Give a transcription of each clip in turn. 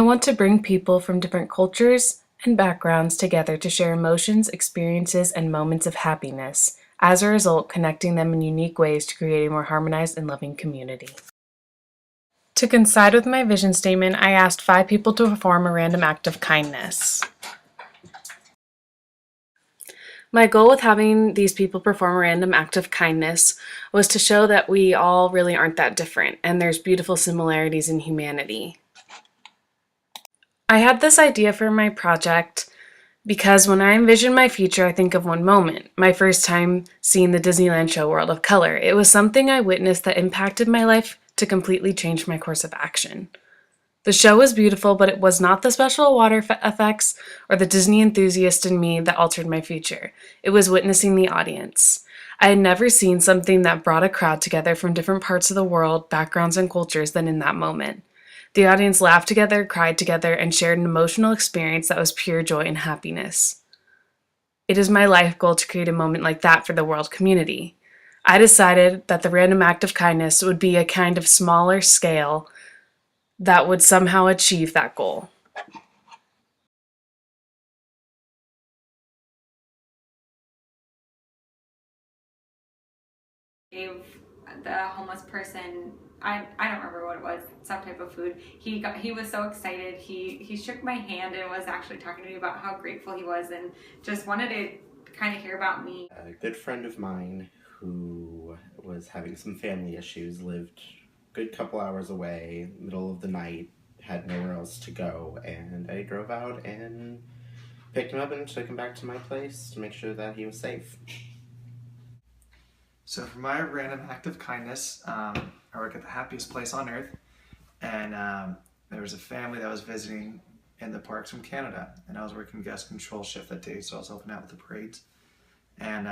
I want to bring people from different cultures and backgrounds together to share emotions, experiences, and moments of happiness, as a result, connecting them in unique ways to create a more harmonized and loving community. To coincide with my vision statement, I asked 5 people to perform a random act of kindness. My goal with having these people perform a random act of kindness was to show that we all really aren't that different, and there's beautiful similarities in humanity. I had this idea for my project because when I envision my future, I think of one moment, my first time seeing the Disneyland show World of Color. It was something I witnessed that impacted my life to completely change my course of action. The show was beautiful, but it was not the special water effects or the Disney enthusiast in me that altered my future. It was witnessing the audience. I had never seen something that brought a crowd together from different parts of the world, backgrounds, and cultures than in that moment. The audience laughed together, cried together, and shared an emotional experience that was pure joy and happiness. It is my life goal to create a moment like that for the world community. I decided that the random act of kindness would be a kind of smaller scale that would somehow achieve that goal. Gave the homeless person, I don't remember what it was, some type of food. He was so excited. He shook my hand and was actually talking to me about how grateful he was and just wanted to kind of hear about me. A good friend of mine who was having some family issues lived a good couple hours away, middle of the night, had nowhere else to go, and I drove out and picked him up and took him back to my place to make sure that he was safe. So for my random act of kindness, I work at the happiest place on earth, and there was a family that was visiting in the parks from Canada, and I was working guest control shift that day, so I was helping out with the parades. And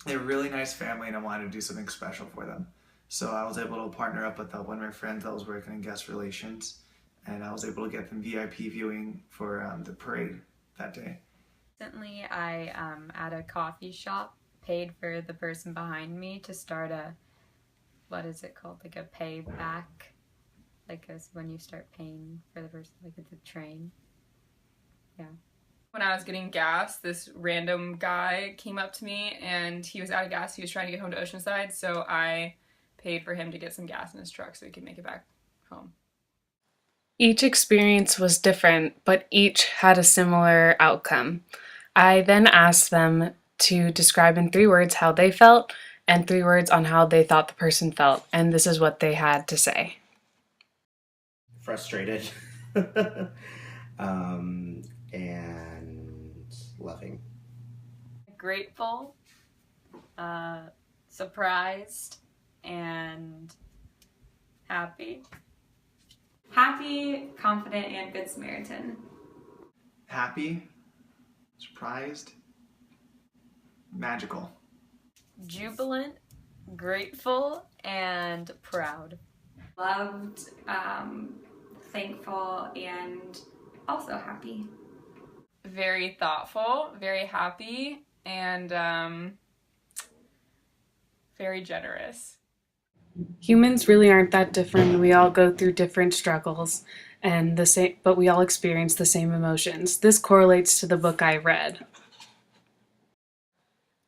they're a really nice family, and I wanted to do something special for them. So I was able to partner up with one of my friends that was working in guest relations, and I was able to get them VIP viewing for the parade that day. Recently, I at a coffee shop paid for the person behind me to start a, what is it called, like a payback, like as when you start paying for the person, like at the train. Yeah. When I was getting gas, this random guy came up to me and he was out of gas. He was trying to get home to Oceanside, so I paid for him to get some gas in his truck so he could make it back home. Each experience was different, but each had a similar outcome. I then asked them to describe in 3 words how they felt and 3 words on how they thought the person felt, and this is what they had to say. Frustrated. And loving. Grateful, surprised, and happy. Happy, confident, and good Samaritan. Happy, surprised, magical. Jubilant, grateful, and proud. Loved, thankful, and also happy. Very thoughtful, very happy, and very generous. Humans really aren't that different. We all go through different struggles and but we all experience the same emotions. This correlates to the book I read.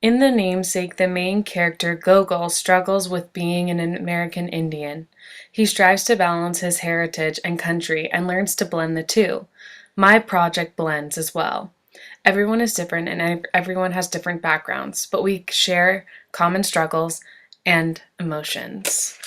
In The Namesake, the main character, Gogol, struggles with being an American Indian. He strives to balance his heritage and country and learns to blend the two. My project blends as well. Everyone is different and everyone has different backgrounds, but we share common struggles and emotions.